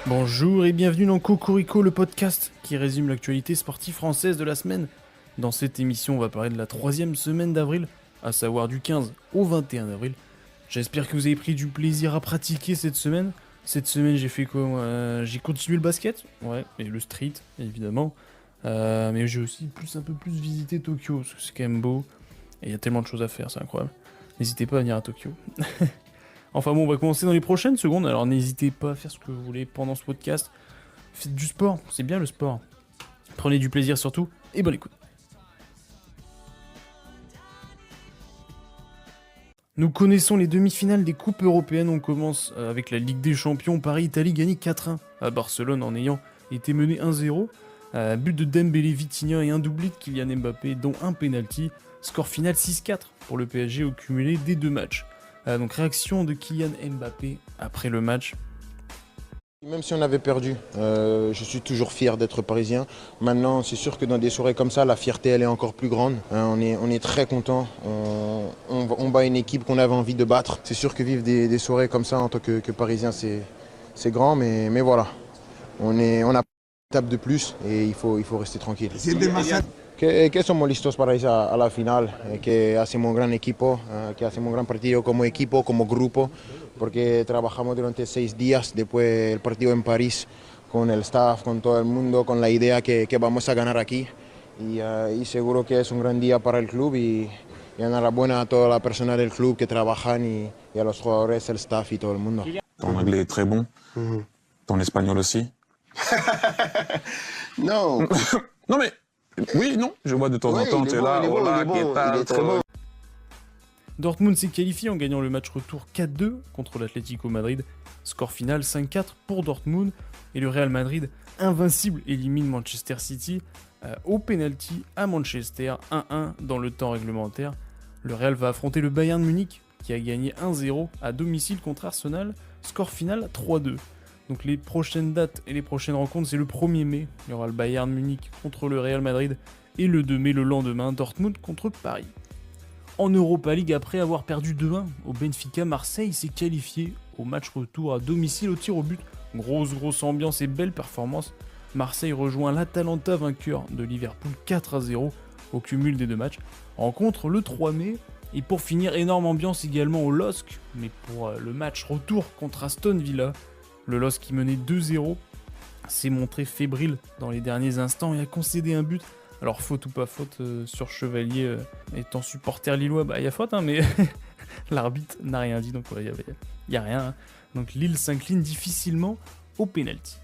Bonjour et bienvenue dans Cocorico, le podcast qui résume l'actualité sportive française de la semaine. Dans cette émission, on va parler de la 3e semaine d'avril, à savoir du 15 au 21 avril. J'espère que vous avez pris du plaisir à pratiquer cette semaine. Cette semaine, j'ai fait quoi moi J'ai continué le basket, ouais, et le street, évidemment. Mais j'ai aussi un peu plus visité Tokyo, parce que c'est quand même beau. Et il y a tellement de choses à faire, c'est incroyable. N'hésitez pas à venir à Tokyo. Enfin bon, on va commencer dans les prochaines secondes, alors n'hésitez pas à faire ce que vous voulez pendant ce podcast. Faites du sport, c'est bien le sport. Prenez du plaisir surtout, et bonne écoute. Nous connaissons les demi-finales des coupes européennes, on commence avec la Ligue des Champions. Paris-Italie gagne 4-1 à Barcelone en ayant été mené 1-0. But de Dembélé, Vitinha et un doublé de Kylian Mbappé, dont un penalty. Score final 6-4 pour le PSG au cumulé des deux matchs. Donc réaction de Kylian Mbappé après le match. Même si on avait perdu, je suis toujours fier d'être parisien. Maintenant, c'est sûr que dans des soirées comme ça, la fierté elle est encore plus grande. On est très content. On bat une équipe qu'on avait envie de battre. C'est sûr que vivre des soirées comme ça en tant que parisien, c'est grand, mais voilà. On a une étape de plus et il faut rester tranquille. Que somos listos para ir a la final, que hacemos un gran equipo, que hacemos un gran partido como equipo, como grupo, porque trabajamos durante 6 días después del partido en París con el staff, con todo el mundo, con la idea que vamos a ganar aquí y seguro que es un gran día para el club y enhorabuena a toda la persona del club que trabajan y a los jugadores, el staff y todo el mundo. Ton anglais est très bon, ton espagnol aussi. Non. Non mais, oui, non, je vois de temps en temps, tu es là, hola, ¿qué tal? Il est très bon. Dortmund s'est qualifié en gagnant le match retour 4-2 contre l'Atlético Madrid. Score final 5-4 pour Dortmund. Et le Real Madrid, invincible, élimine Manchester City au penalty à Manchester, 1-1 dans le temps réglementaire. Le Real va affronter le Bayern Munich qui a gagné 1-0 à domicile contre Arsenal. Score final 3-2. Donc les prochaines dates et les prochaines rencontres, c'est le 1er mai. Il y aura le Bayern Munich contre le Real Madrid. Et le 2 mai, le lendemain, Dortmund contre Paris. En Europa League, après avoir perdu 2-1 au Benfica, Marseille s'est qualifié au match retour à domicile au tir au but. Grosse ambiance et belle performance. Marseille rejoint l'Atalanta vainqueur de Liverpool 4-0 au cumul des deux matchs. Rencontre le 3 mai. Et pour finir, énorme ambiance également au LOSC, mais pour le match retour contre Aston Villa. Le LOSC qui menait 2-0 s'est montré fébrile dans les derniers instants et a concédé un but. Alors faute ou pas faute sur Chevalier étant supporter lillois, il y a faute, mais l'arbitre n'a rien dit, donc il y a rien. Hein. Donc Lille s'incline difficilement au pénalty.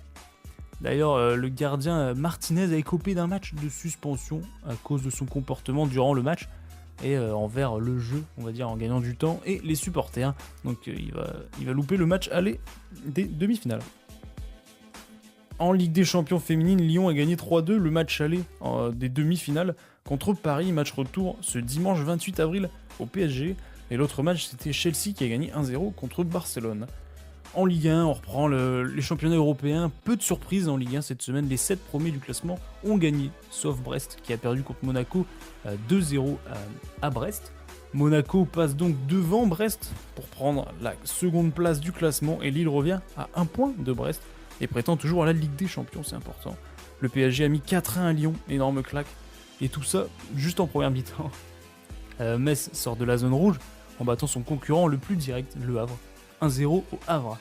D'ailleurs, le gardien Martinez a écopé d'un match de suspension à cause de son comportement durant le match et envers le jeu, on va dire, en gagnant du temps, et les supporters. Donc il va louper le match aller des demi-finales. En Ligue des Champions féminines, Lyon a gagné 3-2 le match aller des demi-finales contre Paris, match retour ce dimanche 28 avril au PSG. Et l'autre match, c'était Chelsea qui a gagné 1-0 contre Barcelone. En Ligue 1, on reprend les championnats européens. Peu de surprises en Ligue 1 cette semaine. Les 7 premiers du classement ont gagné, sauf Brest qui a perdu contre Monaco 2-0 à Brest. Monaco passe donc devant Brest pour prendre la seconde place du classement et Lille revient à 1 point de Brest et prétend toujours à la Ligue des Champions, c'est important. Le PSG a mis 4-1 à Lyon, énorme claque, et tout ça juste en première mi-temps. Metz sort de la zone rouge en battant son concurrent le plus direct, Le Havre. 1-0 au Havre.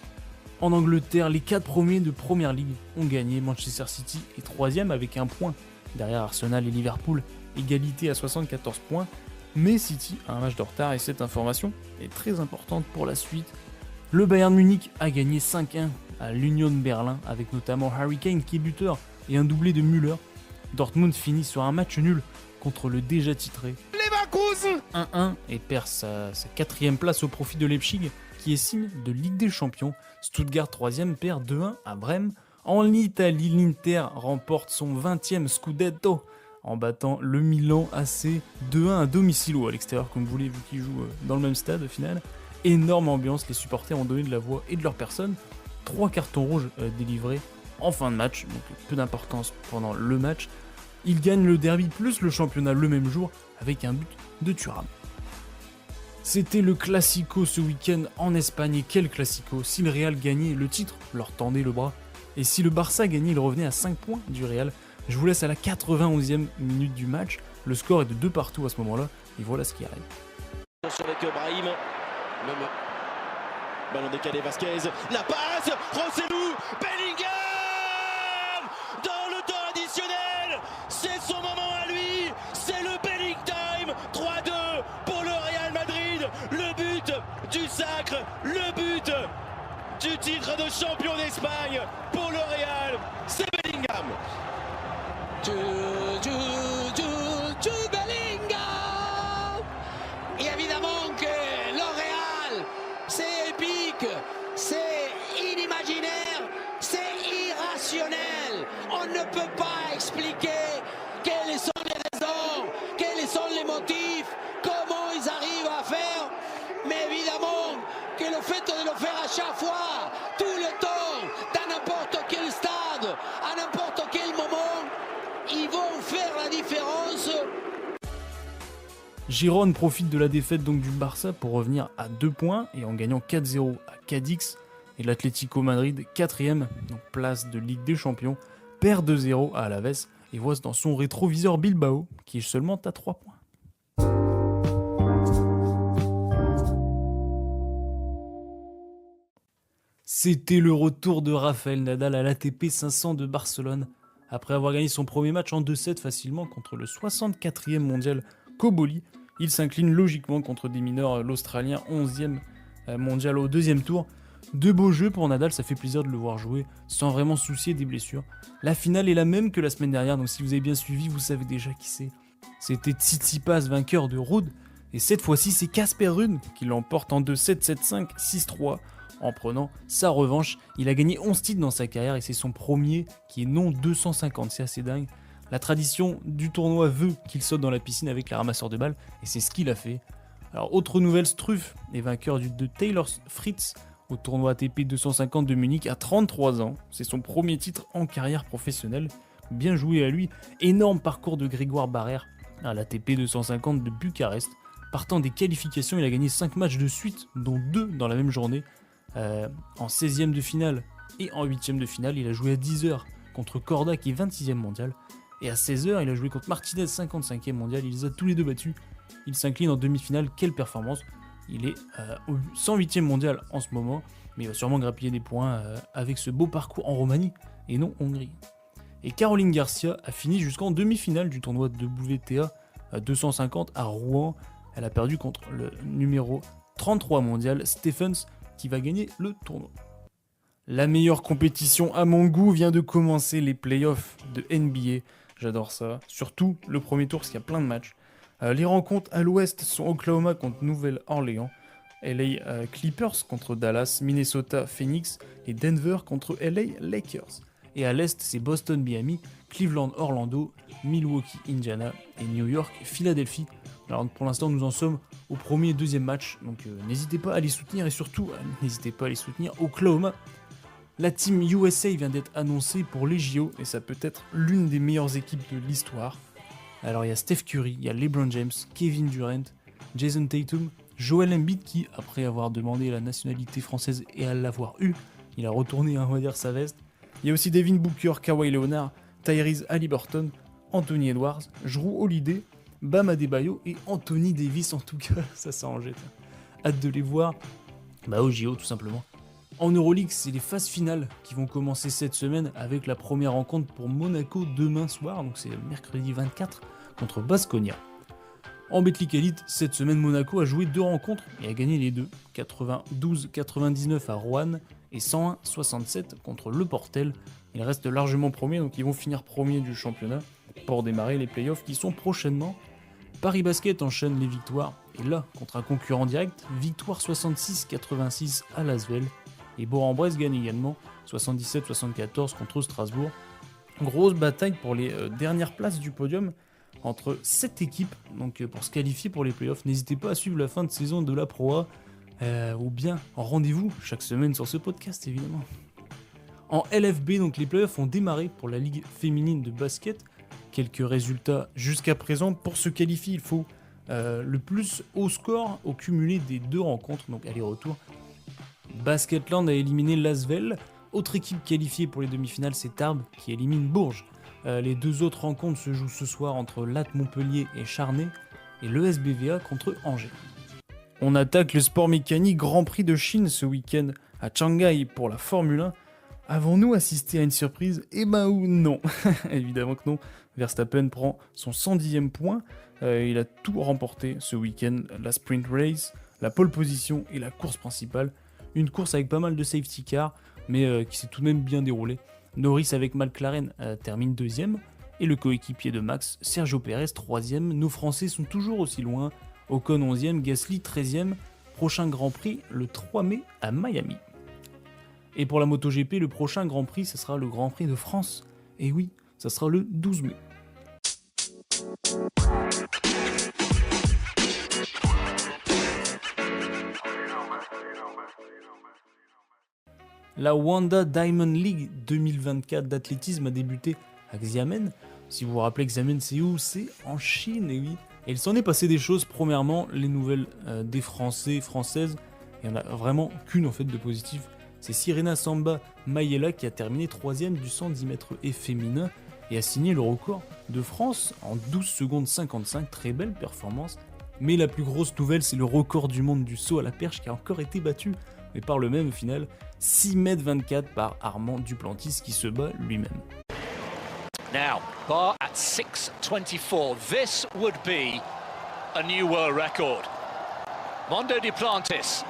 En Angleterre, les 4 premiers de Première Ligue ont gagné. Manchester City est 3ème avec 1 point. Derrière Arsenal et Liverpool, égalité à 74 points. Mais City a un match de retard et cette information est très importante pour la suite. Le Bayern Munich a gagné 5-1 à l'Union Berlin avec notamment Harry Kane qui est buteur et un doublé de Müller. Dortmund finit sur un match nul contre le déjà titré Leverkusen 1-1 et perd sa 4ème place au profit de Leipzig qui est signe de Ligue des Champions. Stuttgart 3ème perd 2-1 à Brême. En Italie, l'Inter remporte son 20e Scudetto en battant le Milan AC 2-1 à domicile ou à l'extérieur comme vous voulez vu qu'ils jouent dans le même stade au final. Énorme ambiance, les supporters ont donné de la voix et de leur personne. 3 cartons rouges délivrés en fin de match, donc peu d'importance pendant le match. Ils gagnent le derby plus le championnat le même jour avec un but de Thuram. C'était le Classico ce week-end en Espagne, et quel Classico! Si le Real gagnait, le titre leur tendait le bras, et si le Barça gagnait, il revenait à 5 points du Real. Je vous laisse à la 91e minute du match, le score est de 2-2 à ce moment-là, et voilà ce qui arrive. Avec Brahim, même ballon décalé, Vasquez, la passe, Rossellou, Bellingham dans le temps additionnel, c'est son moment à lui, c'est le Belling Time, 3-2 pour le Real Madrid, le but du sacre, le but du titre de champion d'Espagne pour le Real, c'est Bellingham. Bellingham. Et évidemment que le Real, c'est épique, c'est inimaginaire, c'est irrationnel. On ne peut pas expliquer quelles sont les raisons, quels sont les motifs, comment ils arrivent à faire. Mais évidemment que le fait de le faire à chaque fois, tout le temps, dans n'importe quel stade, à n'importe quel moment, ils vont faire la différence. Girone profite de la défaite donc du Barça pour revenir à 2 points et en gagnant 4-0 à Cadix. Et l'Atlético Madrid, 4ème, donc place de Ligue des Champions, perd 2-0 à Alaves et voit dans son rétroviseur Bilbao qui est seulement à 3 points. C'était le retour de Rafael Nadal à l'ATP 500 de Barcelone. Après avoir gagné son premier match en 2-7 facilement contre le 64e mondial Koboli, il s'incline logiquement contre des mineurs, l'Australien 11e mondial au deuxième tour. De beaux jeux pour Nadal, ça fait plaisir de le voir jouer sans vraiment se soucier des blessures. La finale est la même que la semaine dernière, donc si vous avez bien suivi, vous savez déjà qui c'est. C'était Tsitsipas, vainqueur de Ruud, et cette fois-ci c'est Casper Ruud qui l'emporte en 2-7, 7-5, 6-3. En prenant sa revanche, il a gagné 11 titres dans sa carrière et c'est son premier qui est non 250, c'est assez dingue. La tradition du tournoi veut qu'il saute dans la piscine avec les ramasseurs de balles et c'est ce qu'il a fait. Alors autre nouvelle, Struff est vainqueur de Taylor Fritz au tournoi ATP 250 de Munich à 33 ans. C'est son premier titre en carrière professionnelle. Bien joué à lui. Énorme parcours de Grégoire Barrère à l'ATP 250 de Bucarest. Partant des qualifications, il a gagné 5 matchs de suite, dont 2 dans la même journée. En 16e de finale et en 8e de finale, il a joué à 10h contre Korda qui est 26e mondial. Et à 16h, il a joué contre Martinez, 55e mondial. Il les a tous les deux battus. Il s'incline en demi-finale. Quelle performance! Il est au 108e mondial en ce moment, mais il va sûrement grappiller des points avec ce beau parcours en Roumanie et non Hongrie. Et Caroline Garcia a fini jusqu'en demi-finale du tournoi de WTA 250 à Rouen. Elle a perdu contre le numéro 33 mondial, Stephens, qui va gagner le tournoi. La meilleure compétition à mon goût vient de commencer, les playoffs de NBA. J'adore ça. Surtout le premier tour parce qu'il y a plein de matchs. Les rencontres à l'ouest sont Oklahoma contre Nouvelle-Orléans, LA Clippers contre Dallas, Minnesota Phoenix et Denver contre LA Lakers. Et à l'est, c'est Boston Miami, Cleveland Orlando, Milwaukee Indiana et New York Philadelphie. Alors pour l'instant, nous en sommes au premier et deuxième match, donc n'hésitez pas à les soutenir et surtout n'hésitez pas à les soutenir. Oklahoma, la team USA vient d'être annoncée pour les JO et ça peut être l'une des meilleures équipes de l'histoire. Alors il y a Steph Curry, il y a LeBron James, Kevin Durant, Jason Tatum, Joel Embiid qui, après avoir demandé la nationalité française et à l'avoir eu, il a retourné, on va dire, sa veste. Il y a aussi Devin Booker, Kawhi Leonard, Tyrese Haliburton, Anthony Edwards, Jrue Holiday, Bam Adebayo et Anthony Davis, en tout cas, ça en jette. Hâte de les voir au JO tout simplement. En Euroleague, c'est les phases finales qui vont commencer cette semaine avec la première rencontre pour Monaco demain soir, donc c'est mercredi 24 contre Baskonia. En Betclic Elite, cette semaine, Monaco a joué 2 rencontres et a gagné les deux, 92-99 à Roanne et 101-67 contre Le Portel. Ils restent largement premiers, donc ils vont finir premiers du championnat pour démarrer les playoffs qui sont prochainement. Paris Basket enchaîne les victoires, et là, contre un concurrent direct, victoire 66-86 à Lasvel. Et Bourg-en-Bresse gagne également 77-74 contre Strasbourg. Grosse bataille pour les dernières places du podium entre 7 équipes, donc pour se qualifier pour les playoffs. N'hésitez pas à suivre la fin de saison de la Pro A, ou bien rendez-vous chaque semaine sur ce podcast évidemment. En LFB, donc les playoffs ont démarré pour la Ligue féminine de basket. Quelques résultats jusqu'à présent. Pour se qualifier, il faut le plus haut score au cumulé des 2 rencontres, donc aller-retour. Basketland a éliminé Lasvel. Autre équipe qualifiée pour les demi-finales, c'est Tarbes qui élimine Bourges. Les 2 autres rencontres se jouent ce soir entre Latte Montpellier et Charnay, et l'ESBVA contre Angers. On attaque le sport mécanique Grand Prix de Chine ce week-end à Shanghai pour la Formule 1. Avons-nous assisté à une surprise? Eh ben non, évidemment que non. Verstappen prend son 110e point, il a tout remporté ce week-end, la sprint race, la pole position et la course principale. Une course avec pas mal de safety car, mais qui s'est tout de même bien déroulée. Norris avec McLaren termine 2e, et le coéquipier de Max, Sergio Pérez 3e. Nos Français sont toujours aussi loin, Ocon 11e, Gasly 13e. Prochain Grand Prix le 3 mai à Miami. Et pour la MotoGP, le prochain Grand Prix, ce sera le Grand Prix de France. Et oui, ça sera le 12 mai. La Wanda Diamond League 2024 d'athlétisme a débuté à Xiamen. Si vous vous rappelez, Xiamen c'est où? C'est en Chine, et oui. Et il s'en est passé des choses. Premièrement, les nouvelles des Français, Françaises. Il n'y en a vraiment qu'une en fait de positive. C'est Sirena Samba Mayela qui a terminé 3ème du 110 mètres et féminin et a signé le record de France en 12 secondes 55. Très belle performance. Mais la plus grosse nouvelle, c'est le record du monde du saut à la perche qui a encore été battu, mais par le même au final, 6,24 m par Armand Duplantis qui se bat lui-même. Now, bar at 6:24. This would be a new world record. Mondo Duplantis.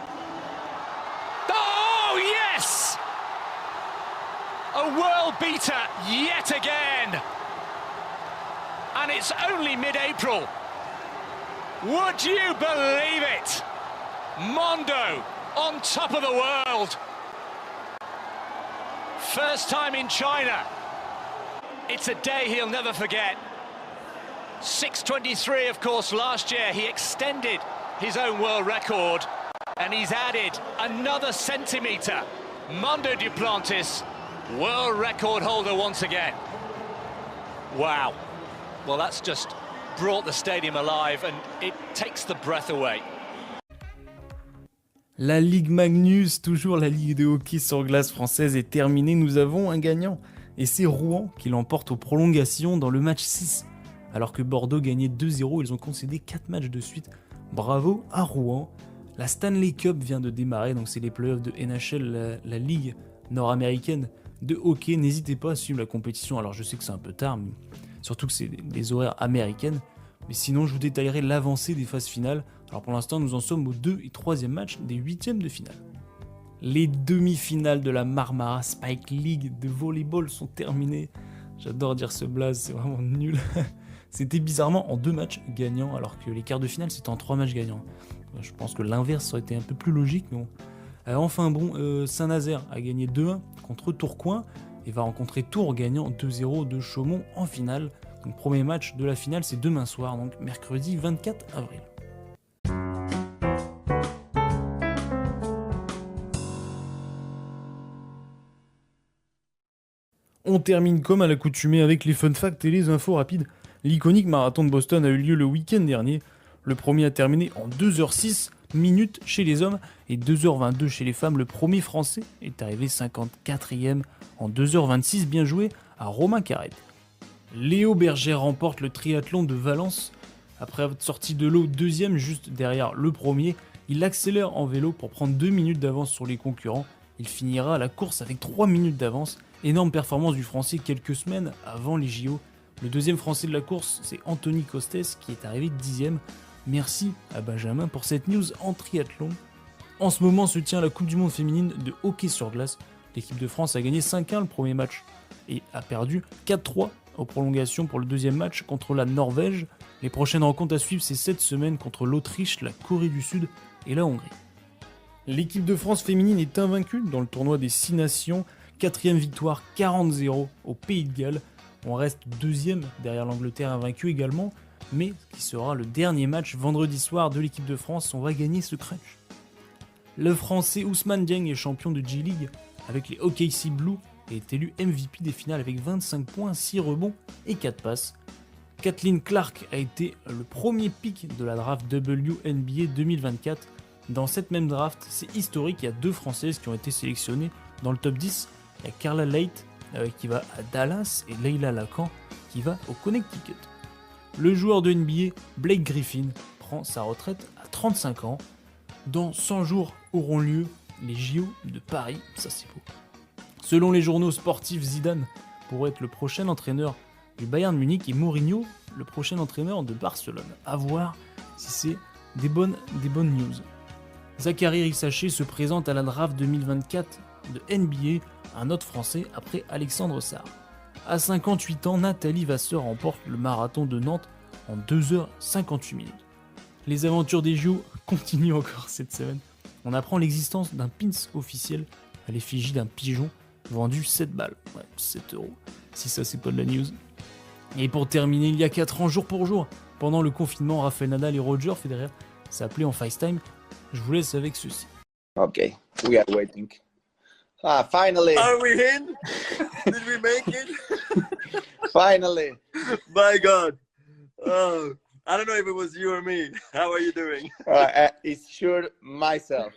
Oh, yes! A world beater yet again. And it's only mid-April. Would you believe it? Mondo on top of the world. First time in China. It's a day he'll never forget. 6:23, of course, last year he extended his own world record and he's added another centimetre. Mondo Duplantis, world record holder once again. Wow. Well, that's just brought the stadium alive and it takes the breath away. La Ligue Magnus, toujours la Ligue de hockey sur glace française, est terminée. Nous avons un gagnant. Et c'est Rouen qui l'emporte aux prolongations dans le match 6. Alors que Bordeaux gagnait 2-0, ils ont concédé 4 matchs de suite. Bravo à Rouen. La Stanley Cup vient de démarrer, donc c'est les playoffs de NHL, la Ligue nord-américaine de hockey. N'hésitez pas à suivre la compétition. Alors je sais que c'est un peu tard, mais surtout que c'est des horaires américaines. Mais sinon, je vous détaillerai l'avancée des phases finales. Alors pour l'instant, nous en sommes au 2 et 3e match des 8e de finale. Les demi-finales de la Marmara Spike League de volleyball sont terminées. J'adore dire ce blaze, c'est vraiment nul. C'était bizarrement en 2 matchs gagnants, alors que les quarts de finale c'était en 3 matchs gagnants. Je pense que l'inverse aurait été un peu plus logique, mais bon. Enfin bon, Saint-Nazaire a gagné 2-1 contre Tourcoing et va rencontrer Tours gagnant 2-0 de Chaumont en finale. Donc premier match de la finale, c'est demain soir, donc mercredi 24 avril. On termine comme à l'accoutumée avec les fun facts et les infos rapides. L'iconique marathon de Boston a eu lieu le week-end dernier. Le premier a terminé en 2h06 minutes chez les hommes et 2h22 chez les femmes. Le premier français est arrivé 54e en 2h26, bien joué à Romain Carrette. Léo Berger remporte le triathlon de Valence. Après être sorti de l'eau deuxième juste derrière le premier, il accélère en vélo pour prendre 2 minutes d'avance sur les concurrents. Il finira la course avec 3 minutes d'avance. Énorme performance du français quelques semaines avant les JO. Le deuxième français de la course, c'est Anthony Costes qui est arrivé 10e. Merci à Benjamin pour cette news en triathlon. En ce moment se tient la Coupe du Monde féminine de hockey sur glace. L'équipe de France a gagné 5-1 le premier match et a perdu 4-3 aux prolongations pour le deuxième match contre la Norvège. Les prochaines rencontres à suivre, c'est cette semaine contre l'Autriche, la Corée du Sud et la Hongrie. L'équipe de France féminine est invaincue dans le tournoi des 6 nations. 4e victoire 40-0 au Pays de Galles. On reste 2e derrière l'Angleterre invaincue également, mais ce qui sera le dernier match vendredi soir de l'équipe de France, on va gagner ce crunch. Le français Ousmane Dieng est champion de G-League avec les OKC Blue et est élu MVP des finales avec 25 points, 6 rebonds et 4 passes. Kathleen Clark a été le premier pick de la draft WNBA 2024. Dans cette même draft, c'est historique, il y a 2 Françaises qui ont été sélectionnées dans le top 10. Il y a Carla Leight qui va à Dallas et Leila Lacan qui va au Connecticut. Le joueur de NBA, Blake Griffin, prend sa retraite à 35 ans. Dans 100 jours auront lieu les JO de Paris, ça c'est beau. Selon les journaux sportifs, Zidane pourrait être le prochain entraîneur du Bayern Munich et Mourinho le prochain entraîneur de Barcelone. À voir si c'est des bonnes news. Zachary Rixaché se présente à la draft 2024 de NBA, un autre français après Alexandre Sarr. À 58 ans, Nathalie Vasseur remporte le marathon de Nantes en 2h58 minutes. Les aventures des JO continuent encore cette semaine. On apprend l'existence d'un pins officiel à l'effigie d'un pigeon vendu 7 balles. Ouais, 7 €. Si ça c'est pas de la news. Et pour terminer, il y a 4 ans, jour pour jour, pendant le confinement, Rafael Nadal et Roger Federer s'appelaient en FaceTime. Je vous laisse avec ceci. Okay, we are waiting. Finally. Are we in? Did we make it? Finally. My God. Oh, I don't know if it was you or me. How are you doing? It's sure myself.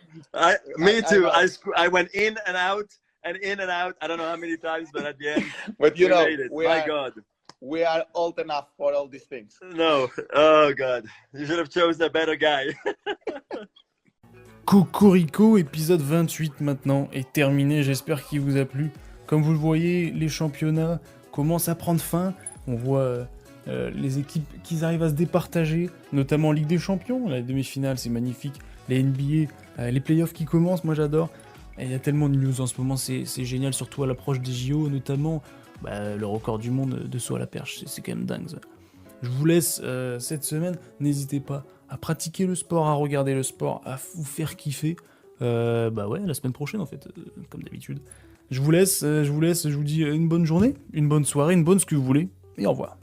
Me too. I went in and out and in and out. I don't know how many times, but at the end, But you know, made it. My God. We are old enough for all these things. No. Oh God. You should have chosen a better guy. Cocorico, épisode 28 maintenant est terminé, j'espère qu'il vous a plu. Comme vous le voyez, les championnats commencent à prendre fin. On voit les équipes qui arrivent à se départager, notamment en Ligue des Champions. La demi-finale, c'est magnifique. Les NBA, les playoffs qui commencent, moi j'adore. Et il y a tellement de news en ce moment, c'est génial, surtout à l'approche des JO, notamment le record du monde de saut à la perche. C'est quand même dingue ça. Je vous laisse cette semaine, n'hésitez pas à pratiquer le sport, à regarder le sport, à vous faire kiffer. La semaine prochaine en fait, comme d'habitude. Je vous laisse, je vous dis une bonne journée, une bonne soirée, une bonne ce que vous voulez, et au revoir.